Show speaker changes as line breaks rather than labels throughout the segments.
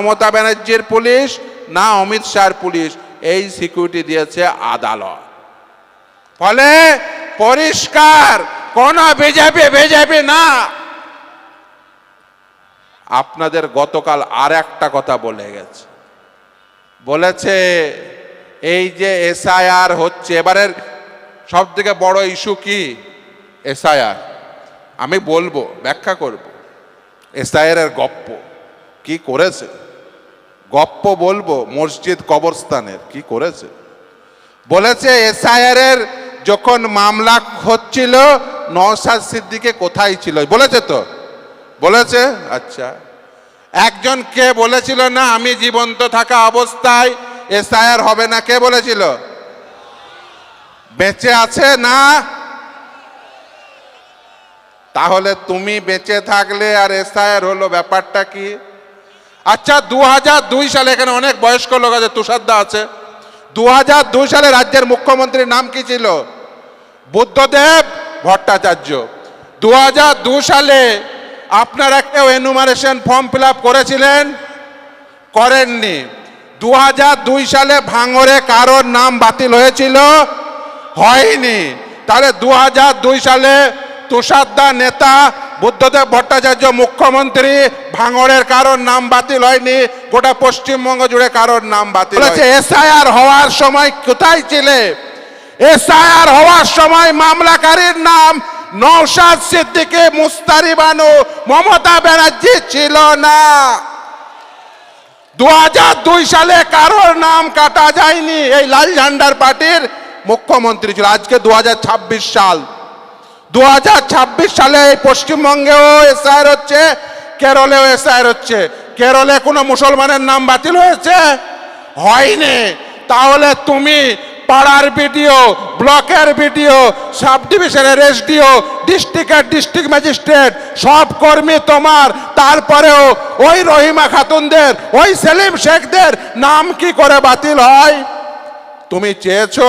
মমতা ব্যানার্জির পুলিশ না অমিত শাহর পুলিশ, এই সিকিউরিটি দিয়েছে আদালত। ফলে পরিষ্কার কোন বিজেপি না। আপনাদের গতকাল আর একটা কথা বলে গেছে, বলেছে এই যে এসআইআর হচ্ছে, এবারের সব থেকে বড় ইস্যু কি এসআইআর। আমি বলবো, ব্যাখ্যা করব। এসআইআর এর গপ্প কি করেছে, গপ্প বলবো মসজিদ কবরস্থানের কি করেছে। বলেছে এসআইআর এর যখন মামলা হচ্ছিল নওশাদ সিদ্দিকী কোথায় ছিল, বলেছে তো, বলেছে। আচ্ছা, একজন কে বলেছিল না আমি জীবন্ত থাকা অবস্থায় এসআইআর হবে না, কে বলেছিল? বেঁচে আছে না? তাহলে তুমি বেঁচে থাকলে আর এসআইআর হলো, ব্যাপারটা কি? আচ্ছা, 2002 সালে, এখানে অনেক বয়স্ক লোক আছে, তুষারদা আছে, 2002 সালে রাজ্যের মুখ্যমন্ত্রীর নাম কি ছিল? বুদ্ধদেব ভট্টাচার্য। 2002 সালে আপনারা কেউ এনুমারেশন ফর্ম ফিল আপ করেছিলেন? করেননি। 2002 সালে ভাঙড়ে কারোর নাম বাতিল হয়েছিল? হয়নি। তাহলে 2002 সালে তুষারদা নেতা, বুদ্ধদেব ভট্টাচার্য মুখ্যমন্ত্রী, ভাঙড়ের কারোর নাম বাতিল হয়নি, গোটা পশ্চিমবঙ্গ জুড়ে কারোর নাম বাতিল হয়েছে। এসআইআর হওয়ার সময় কোথায় ছিলে? এসআইআর হওয়ার সময় মামলাকারীর নাম নওশাদ সিদ্দিকী, মুস্তারি বানু, মমতা ব্যানার্জি ছিল না। 2002 সালে কারোর নাম কাটা যায়নি, এই লাল ঝান্ডার পার্টির মুখ্যমন্ত্রী ছিল। আজকে 2026 সাল, 2026 সালে এই পশ্চিমবঙ্গেও এসআইআর হচ্ছে, কেরলেও এসআইআর হচ্ছে। কেরলে কোনো মুসলমানের নাম বাতিল হয়েছে? হয়নি। তাহলে তুমি পাড়ার বিডিও, ব্লকের বিডিও, সাব ডিভিশনের এসডিও, ডিস্ট্রিক্টের ডিস্ট্রিক্ট ম্যাজিস্ট্রেট, সব কর্মী তোমার, তারপরেও ওই রহিমা খাতুনদের, ওই সেলিম শেখদের নাম কি করে বাতিল হয়? তুমি চেয়েছো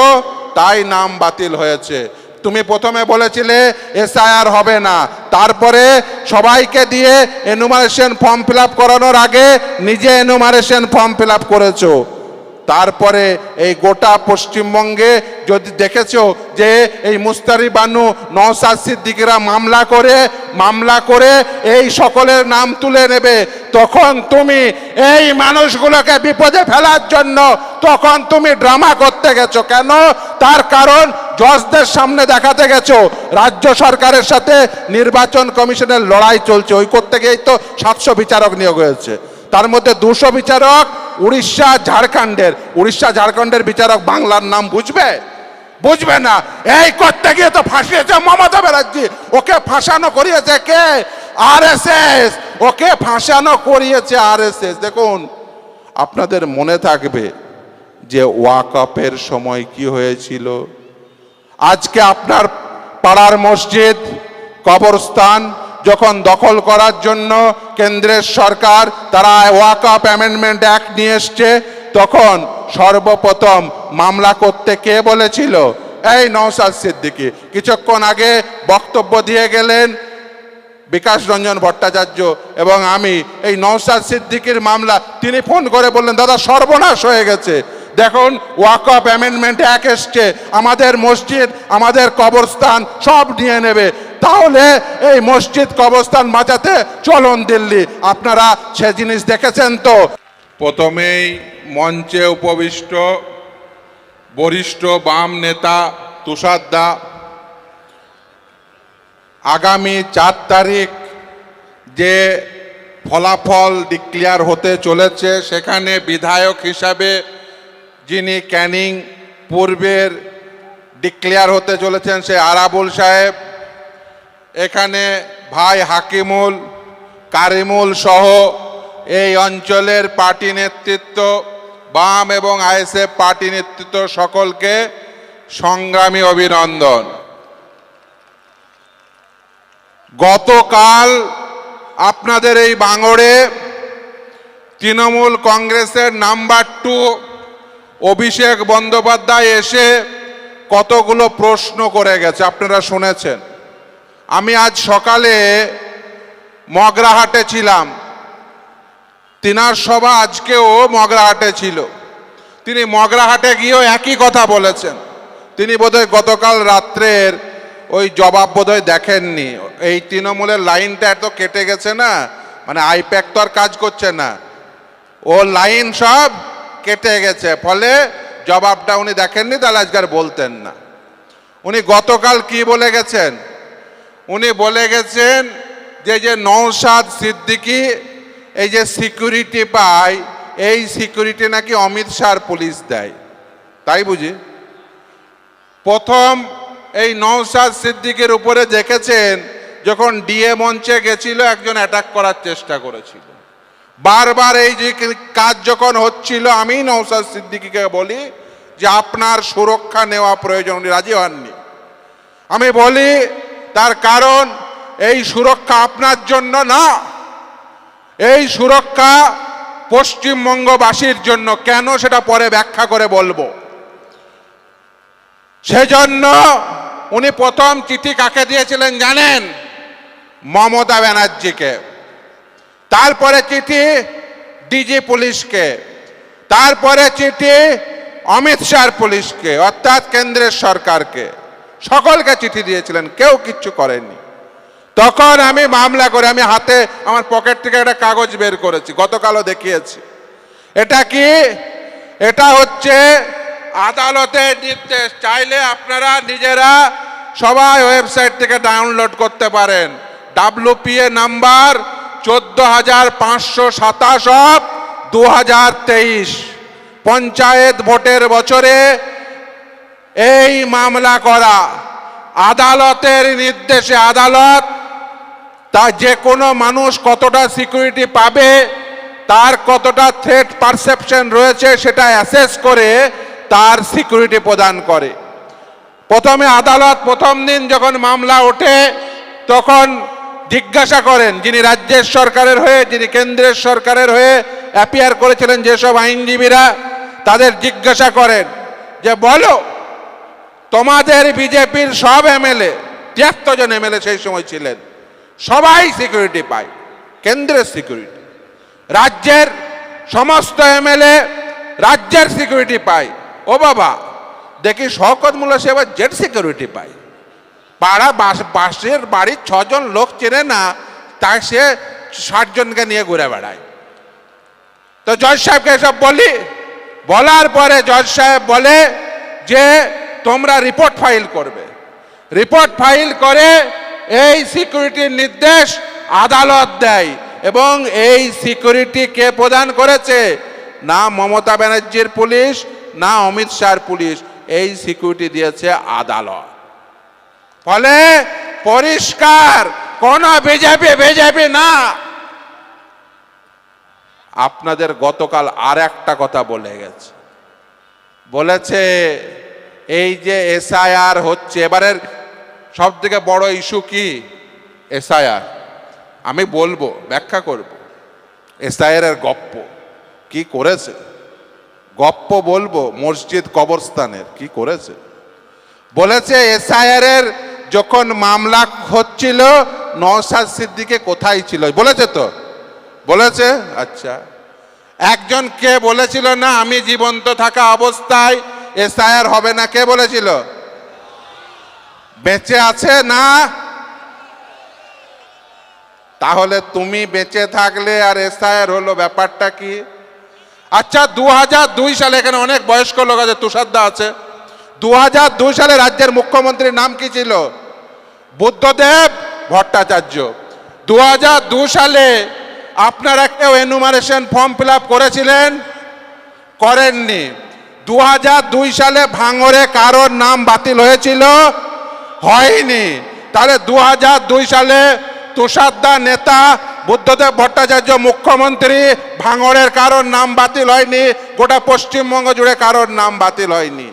তাই নাম বাতিল হয়েছে। তুমি প্রথমে বলেছিলে এসআইআর হবে না, তারপরে সবাইকে দিয়ে এনুমারেশন ফর্ম ফিল আপ করানোর আগে নিজে এনুমারেশন ফর্ম ফিল আপ করেছো। তারপরে এই গোটা পশ্চিমবঙ্গে যদি দেখেছো যে এই মুস্তারি বানু, নওশাদ সিদ্দিকীরা মামলা করে এই সকলের নাম তুলে নেবে, তখন তুমি এই মানুষগুলোকে বিপদে ফেলার জন্য তখন তুমি ড্রামা করতে গেছো। কেন? তার কারণ জজদের সামনে দেখাতে গেছো রাজ্য সরকারের সাথে নির্বাচন কমিশনের লড়াই চলছে, ওই করতে গিয়েই তো 700 বিচারক নিয়োগ হয়েছে। তার মধ্যে 200 বিচারক উড়িষ্যা ঝাড়খণ্ডের বিচারক। বাংলার নাম বুঝবে না। এই করতে গিয়ে তো ফাঁসিয়েছে মমতা ব্যানার্জি। ওকে ফাঁসানো করিয়েছে কে? আরএসএস। ওকে ফাঁসানো করিয়েছে আরএসএস। দেখুন, আপনাদের মনে থাকবে যে ওয়াকফের সময় কি হয়েছিল। আজকে আপনার পাড়ার মসজিদ, কবরস্থান যখন দখল করার জন্য কেন্দ্রের সরকার তারা ওয়াকফ অ্যামেন্ডমেন্ট অ্যাক্ট নিয়ে এসছে, তখন সর্বপ্রথম মামলা করতে কে বলেছিল? এই নওশাদ সিদ্দিকী। কিছুক্ষণ আগে বক্তব্য দিয়ে গেলেন বিকাশ রঞ্জন ভট্টাচার্য এবং আমি, এই নওশাদ সিদ্দিকীর মামলা তিনি ফোন করে বললেন দাদা সর্বনাশ হয়ে গেছে, দেখুন ওয়াকফ অ্যামেন্ডমেন্ট অ্যাক্ট এসছে, আমাদের মসজিদ, আমাদের কবরস্থান সব নিয়ে নেবে। তাহলে এই মসজিদ কবরস্থান বাঁচাতে চলুন দিল্লি। আপনারা সে জিনিস দেখেছেন তো। প্রথমেই মঞ্চে উপবিষ্ট বরিষ্ঠ বাম নেতা তুষারদা, আগামী 4 তারিখ যে ফলাফল ডিক্লেয়ার হতে চলেছে, সেখানে বিধায়ক হিসাবে যিনি ক্যানিং পূর্বের ডিক্লেয়ার হতে চলেছেন সে আরাবুল সাহেব, এখানে ভাই হাকিমুল, কারিমুল সহ এই অঞ্চলের পার্টি নেতৃত্ব, বাম এবং আইএসএফ পার্টি নেতৃত্ব, সকলকে সংগ্রামী অভিনন্দন। গতকাল আপনাদের এই ভাঙড়ে তৃণমূল কংগ্রেসের নাম্বার 2 অভিষেক বন্দ্যোপাধ্যায় এসে কতগুলো প্রশ্ন করে গেছে, আপনারা শুনেছেন। আমি আজ সকালে মগরাহাটে ছিলাম, তিনার সভা আজকেও মগরাহাটে ছিল। তিনি মগরাহাটে গিয়েও একই কথা বলেছেন। তিনি বোধহয় গতকাল রাত্রের ওই জবাব বোধহয় দেখেননি। এই তৃণমূলের লাইনটা এত কেটে গেছে না, মানে আইপ্যাক তো আর কাজ করছে না, ও লাইন সব কেটে গেছে, ফলে জবাবটা উনি দেখেননি, তাহলে আজকাল বলতেন না। উনি গতকাল কি বলে গেছেন? উনি বলে গেছেন যে নওশাদ সিদ্দিকী এই যে সিকিউরিটি পায়, এই সিকিউরিটি নাকি অমিত শাহর পুলিশ দেয়। তাই বুঝি? প্রথম এই নওশাদ সিদ্দিকীর উপরে দেখেছেন যখন ডিএ মঞ্চে গেছিল, একজন অ্যাটাক করার চেষ্টা করেছিল। বারবার এই যে কাজ যখন হচ্ছিল, আমি নওশাদ সিদ্দিকীকে বলি যে আপনার সুরক্ষা নেওয়া প্রয়োজন, উনি রাজি হননি। আমি বলি তার কারণ এই সুরক্ষা আপনার জন্য না, এই সুরক্ষা পশ্চিমবঙ্গবাসীর জন্য। কেন সেটা পরে ব্যাখ্যা করে বলবো। সেজন্য উনি প্রথম চিঠি কাকে দিয়েছিলেন জানেন? মমতা ব্যানার্জিকে। তারপরে চিঠি ডিজি পুলিশকে, তারপরে চিঠি অমিত শাহর পুলিশকে, অর্থাৎ কেন্দ্রের সরকারকে। সকলকে চিঠি দিয়েছিলেন, কেউ কিচ্ছু করেনি। তখন আমি মামলা করে, আমি হাতে আমার পকেট থেকে একটা কাগজ বের করেছি, গতকালও দেখিয়েছি। এটা কি? এটা হচ্ছে আদালতের নির্দেশ। চাইলে আপনারা নিজেরা সবাই ওয়েবসাইট থেকে ডাউনলোড করতে পারেন। WPA নাম্বার 14,527/2023, পঞ্চায়েত ভোটের বছরে এই মামলা করা। আদালতের নির্দেশে আদালত তা যে কোনো মানুষ কতটা সিকিউরিটি পাবে, তার কতটা থ্রেট পারসেপশন রয়েছে, সেটা অ্যাসেস করে তার সিকিউরিটি প্রদান করে। প্রথমে আদালত প্রথম দিন যখন মামলা ওঠে তখন জিজ্ঞাসা করেন, যিনি রাজ্যের সরকারের হয়ে, যিনি কেন্দ্রের সরকারের হয়ে অ্যাপিয়ার করেছিলেন যেসব আইনজীবীরা, তাদের জিজ্ঞাসা করেন যে বলো তোমাদের বিজেপির সব এমএলএ, 73 জন এমএলএ সেই সময় ছিলেন, সবাই সিকিউরিটি পায়, কেন্দ্রের সিকিউরিটি। রাজ্যের সমস্ত এমএলএ রাজ্যের সিকিউরিটি পায়। ও বাবা, দেখি শওকত মোল্লা সে আবার জেড সিকিউরিটি পায়। পাড়া বাসের বাড়ির 6 জন লোক চেনে না, তাই সে 60 জনকে নিয়ে ঘুরে বেড়ায়। তো জজ সাহেবকে এসব বলি, বলার পরে জজ সাহেব বলে যে তোমরা রিপোর্ট ফাইল করবে। রিপোর্ট ফাইল করে এই সিকিউরিটির নির্দেশ আদালত দেয়। এবং এই সিকিউরিটি কে প্রদান করেছে? না মমতা ব্যানার্জির পুলিশ, না অমিত শাহর পুলিশ, এই সিকিউরিটি দিয়েছে আদালত। ফলে পরিষ্কার কোন বিজেপি না। আপনাদের গতকাল আর একটা কথা বলে গেছে, বলেছে এই যে এসআইআর হচ্ছে, এবারের সব থেকে বড় ইস্যু কি? এসআইআর। আমি বলবো, ব্যাখ্যা করব। এসআইআর এর গপ্প কি করেছে, গপ্প বলবো। মসজিদ কবরস্থানের কি করেছে বলেছে। এসআইআর এর যখন মামলা হচ্ছিল, নওশাদ সিদ্দিকী কোথায় ছিল বলেছে তো? বলেছে। আচ্ছা, একজন কে বলেছিল না আমি জীবন্ত থাকা অবস্থায় এসআইআর হবে না? কে বলেছিল? বেঁচে আছে না? তাহলে তুমি বেঁচে থাকলে আর এসআইআর হলো, ব্যাপারটা কি? আচ্ছা, 2002 সালে, এখানে অনেক বয়স্ক লোক আছে, তুষারদা আছে, 2002 সালে রাজ্যের মুখ্যমন্ত্রীর নাম কি ছিল? বুদ্ধদেব ভট্টাচার্য। 2002 সালে আপনারা কেউ এনুমারেশন ফর্ম ফিল আপ করেছিলেন? করেননি। 2002 সালে ভাঙড়ে কারোর নাম বাতিল হয়েছিল? হয়নি। তাহলে 2002 সালে তুষারদা নেতা, বুদ্ধদেব ভট্টাচার্য মুখ্যমন্ত্রী, ভাঙড়ের কারোর নাম বাতিল হয়নি, গোটা পশ্চিমবঙ্গ জুড়ে কারোর নাম বাতিল হয়নি।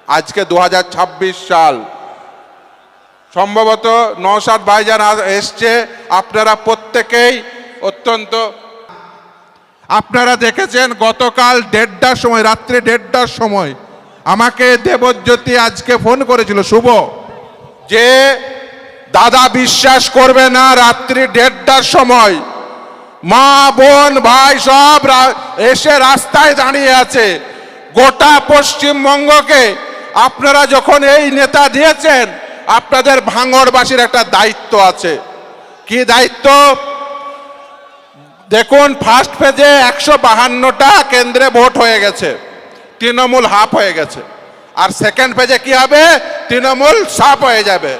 আজকে 2026 সাল, সম্ভবত নওশাদ ভাইজান এসছে, আপনারা প্রত্যেকেই অত্যন্ত, আপনারা দেখেছেন গতকাল 1:30টার সময়, রাত্রে 1:30টার সময় আমাকে দেবজ্যোতি আজকে ফোন করেছিল শুভ, যে দাদা বিশ্বাস করবে না, রাত্রি 1:30টার সময় মা বোন ভাই সব এসে রাস্তায় দাঁড়িয়ে আছে। গোটা পশ্চিমবঙ্গকে আপনারা যখন এই নেতা দিয়েছেন, আপনাদের ভাঙড়বাসীর একটা দায়িত্ব আছে। কি দায়িত্ব? দেখুন, ফার্স্ট ফেজে 152টা কেন্দ্রে ভোট হয়ে গেছে, তৃণমূল হাফ হয়ে গেছে। আর সেকেন্ড ফেজে কি হবে? তৃণমূল সাফ হয়ে যাবে।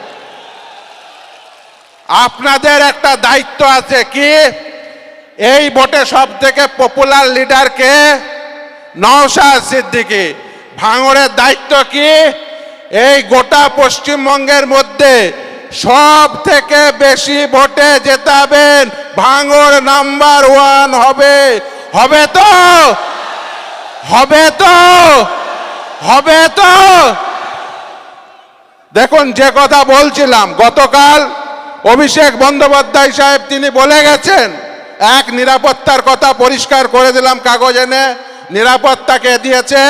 আপনাদের একটা দায়িত্ব আছে। কি? এই ভোটে সব থেকে পপুলার লিডার কে? নওশাদ সিদ্দিকী। ভাঙড়ের দায়িত্ব কি? এই গোটা পশ্চিমবঙ্গের মধ্যে সব থেকে বেশি ভোটে জেতাবেন, ভাঙড় নাম্বার 1 হবে। হবে তো? হবে তো? হবে তো? দেখুন, যে কথা বলছিলাম গতকাল, অভিষেক বন্দ্যোপাধ্যায় সাহেব তিনি বলে গেছেন, এক, নিরাপত্তার কথা পরিষ্কার করে দিলাম কাগজ এনে, নিরাপত্তাকে দিয়েছে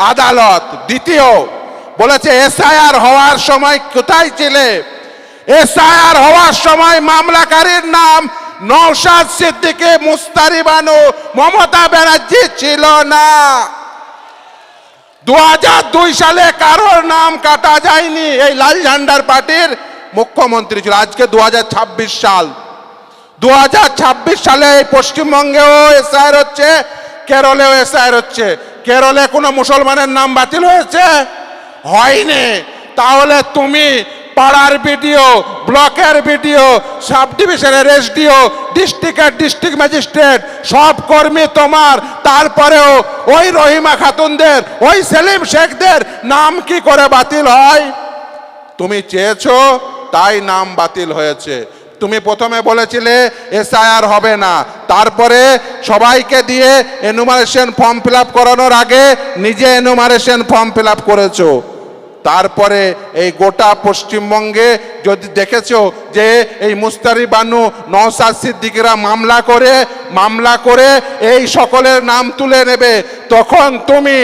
আদালত। দ্বিতীয় বলেছে এসআইআর হওয়ার সময় কোথায় ছিলে? এসআইআর হওয়ার সময় মামলাকারীর নাম নওশাদ সিদ্দিকী, মুস্তারি বানু, মমতা ব্যানার্জি ছিল না। 2002 সালে কারোর নাম কাটা যায়নি। এই লাল ঝান্ডার পার্টির মুখ্যমন্ত্রী ছিল। আজকে 2026 সাল। 2026 সালে এই পশ্চিমবঙ্গেও এসআইআর হচ্ছে, কেরলেও এসআইআর হচ্ছে। কেরলে কোনো মুসলমানের নাম বাতিল হয়েছে? হয়নি। তাহলে তুমি পাড়ার বিডিও, ব্লকের বিডিও, সাব ডিভিশনের এসডিও, ডিস্ট্রিক্টের ডিস্ট্রিক্ট ম্যাজিস্ট্রেট, সব কর্মী তোমার। তারপরেও ওই রহিমা খাতুনদের, ওই সেলিম শেখদের নাম কি করে বাতিল হয়? তুমি চেয়েছো তাই নাম বাতিল হয়েছে। তুমি প্রথমে বলেছিলে এসআইআর হবে না, তারপরে সবাইকে দিয়ে এনুমারেশন ফর্ম ফিল আপ করানোর আগে নিজে এনুমারেশন ফর্ম ফিল আপ করেছো। তারপরে এই গোটা পশ্চিমবঙ্গে যদি দেখেছো যে এই মুস্তারি বানু, নওশাদ সিদ্দিকীরা মামলা করে এই সকলের নাম তুলে নেবে, তখন তুমি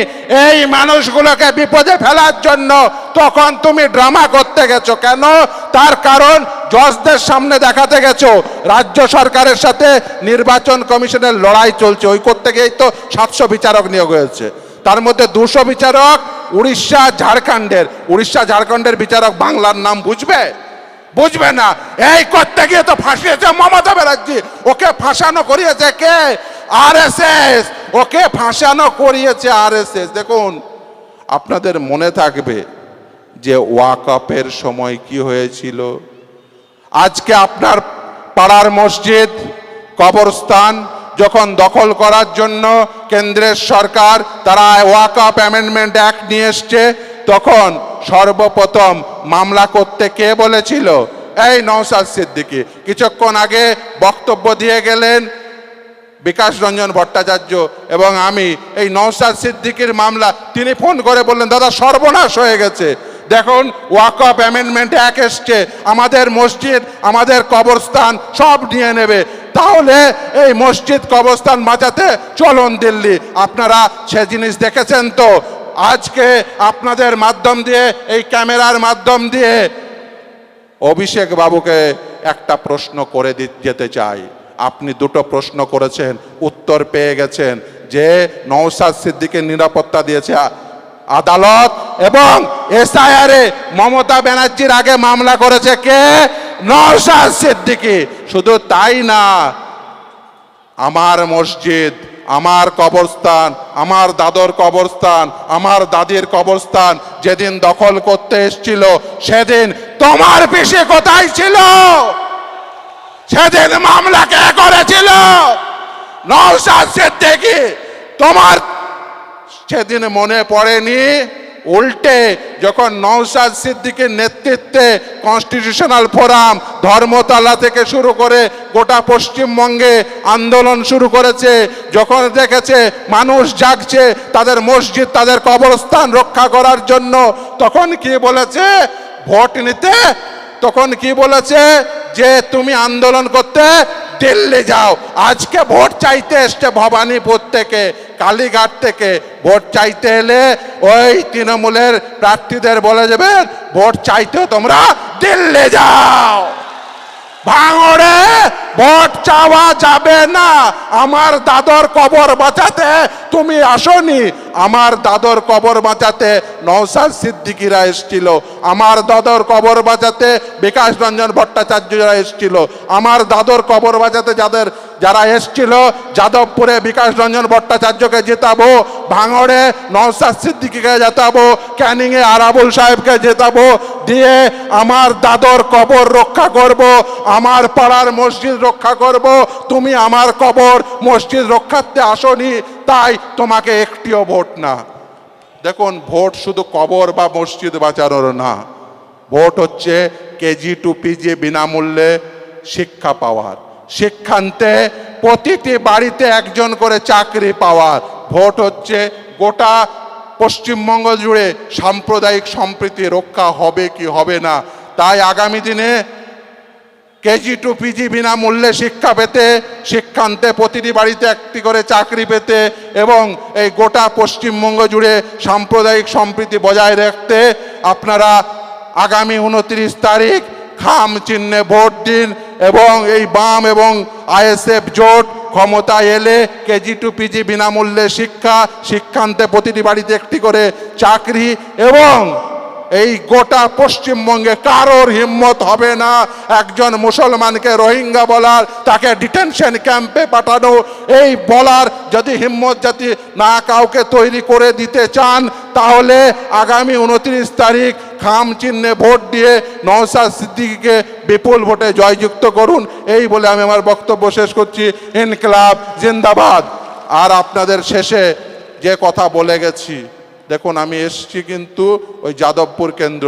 এই মানুষগুলোকে বিপদে ফেলার জন্য তখন তুমি ড্রামা করতে গেছো। কেন? তার কারণ জজদের সামনে দেখাতে গেছো রাজ্য সরকারের সাথে নির্বাচন কমিশনের লড়াই চলছে। ওই করতে গিয়েই তো 700 বিচারক নিয়োগ হয়েছে। তার মধ্যে 200 বিচারক উড়িষ্যা ঝাড়খণ্ডের বিচারক। বাংলার নাম বুঝবে? বুঝবে না। এই করতে গিয়ে তো ফাঁসিয়েছে মমতা ব্যানার্জি। ওকে ফাঁসানো করিয়েছে কে? আরএসএস। ওকে ফাঁসানো করিয়েছে আরএসএস। দেখুন, আপনাদের মনে থাকবে যে ওয়াকফের সময় কি হয়েছিল। আজকে আপনার পাড়ার মসজিদ, কবরস্থান যখন দখল করার জন্য কেন্দ্রের সরকার তারা ওয়াকফ অ্যামেন্ডমেন্ট অ্যাক্ট নিয়ে এসছে, তখন সর্বপ্রথম মামলা করতে কে বলেছিল? এই নওশাদ সিদ্দিকী। কিছুক্ষণ আগে বক্তব্য দিয়ে গেলেন বিকাশ রঞ্জন ভট্টাচার্য এবং আমি। এই নওশাদ সিদ্দিকীর মামলা তিনি ফোন করে বললেন, দাদা সর্বনাশ হয়ে গেছে, দেখুন ওয়াকফ অ্যামেন্ডমেন্ট অ্যাক্ট এসছে, আমাদের মসজিদ, আমাদের কবরস্থান সব নিয়ে নেবে। তাহলে এই মসজিদ কবরস্থান বাঁচাতে চলুন দিল্লি। আপনারা সে জিনিস দেখেছেন তো? আজকে আপনাদের মাধ্যম দিয়ে, এই ক্যামেরার মাধ্যম দিয়ে অভিষেক বাবুকে একটা প্রশ্ন করে যেতে চাই। আপনি দুটো প্রশ্ন করেছেন, উত্তর পেয়ে গেছেন যে নওশাদ সিদ্দিকীর নিরাপত্তা দিয়েছে আদালত, এবং এসআইআরে মমতা ব্যানার্জির আগে মামলা করেছে কে? নওশাদ সিদ্দিকী। শুধু তাই না, আমার মসজিদ, আমার কবরস্থান, আমার দাদর কবরস্থান, আমার দাদির কবরস্থান যেদিন দখল করতে এসেছিল, সেদিন তোমার পিসি কোথায় ছিল? সেদিন মামলা কে করেছিল? নওশাদ সিদ্দিকী। তোমার সেদিন মনে পড়েনি? উল্টে যখন নওশাদ সিদ্দিকীর নেতৃত্বে কনস্টিটিউশনাল ফোরাম ধর্মতলা থেকে শুরু করে গোটা পশ্চিমবঙ্গে আন্দোলন শুরু করেছে, যখন দেখেছে মানুষ জাগছে তাদের মসজিদ, তাদের কবরস্থান রক্ষা করার জন্য, তখন কি বলেছে? ভোট নিতে। তখন কি বলেছে? যে তুমি আন্দোলন করতে দিল্লি যাও। আজকে ভোট চাইতে এসছে ভবানীপুর থেকে, কালীঘাট থেকে ভোট চাইতে এলে ওই তৃণমূলের প্রার্থীদের বলে যাবেন ভোট চাইতে তোমরা দিল্লি যাও। ভাঙড়ে ভোট চাওয়া যাবে না। আমার দাদর কবর বাঁচাতে তুমি আসনি। আমার দাদর কবর বাঁচাতে নওশাদ সিদ্দিকীরা এসেছিল, আমার দাদর কবর বাঁচাতে বিকাশ রঞ্জন ভট্টাচার্যরা এসেছিল, আমার দাদর কবর বাঁচাতে যারা এসেছিল যাদবপুরে বিকাশ রঞ্জন ভট্টাচার্যকে জেতাবো, ভাঙড়ে নওশাদ সিদ্দিকীকে জেতাবো, ক্যানিংয়ে আরাবুল সাহেবকে জেতাবো, দিয়ে আমার দাদর কবর রক্ষা করব, আমার পাড়ার মসজিদ রক্ষা করব। তুমি আমার কবর মসজিদ রক্ষার্থে আসনি, তাই তোমাকে একটিও ভোট না। দেখুন, ভোট শুধু কবর বা মসজিদ বাঁচানোর না, ভোট হচ্ছে কেজি টু পিজি বিনামূল্যে শিক্ষা পাওয়ার, শিক্ষান্তে প্রতিটি বাড়িতে একজন করে চাকরি পাওয়ার। ভোট হচ্ছে গোটা পশ্চিমবঙ্গ জুড়ে সাম্প্রদায়িক সম্প্রীতি রক্ষা হবে কি হবে না। তাই আগামী দিনে কেজি টু পিজি বিনামূল্যে শিক্ষা পেতে, শিক্ষান্তে প্রতিটি বাড়িতে একটি করে চাকরি পেতে এবং এই গোটা পশ্চিমবঙ্গ জুড়ে সাম্প্রদায়িক সম্প্রীতি বজায় রাখতে আপনারা আগামী 29 তারিখ খাম চিহ্নে ভোট দিন এবং এই বাম এবং আইএসএফ জোট ক্ষমতায় এলে কেজি টু পিজি বিনামূল্যে শিক্ষা, শিক্ষান্তে প্রতিটি বাড়িতে একটি করে চাকরি এবং এই গোটা পশ্চিমবঙ্গে কারোর হিম্মত হবে না একজন মুসলমানকে রোহিঙ্গা বলার, তাকে ডিটেনশন ক্যাম্পে পাঠানো। এই বলার যদি হিম্মত জাতি না কাউকে তৈরি করে দিতে চান, তাহলে আগামী 29 তারিখ খাম চিহ্নে ভোট দিয়ে নওশাদ সিদ্দিকীকে বিপুল ভোটে জয়যুক্ত করুন। এই বলে আমি আমার বক্তব্য শেষ করছি। ইনকিলাব জিন্দাবাদ। আর আপনাদের শেষে যে কথা বলে গেছি, দেখুন আমি এসছি কিন্তু ওই যাদবপুর কেন্দ্র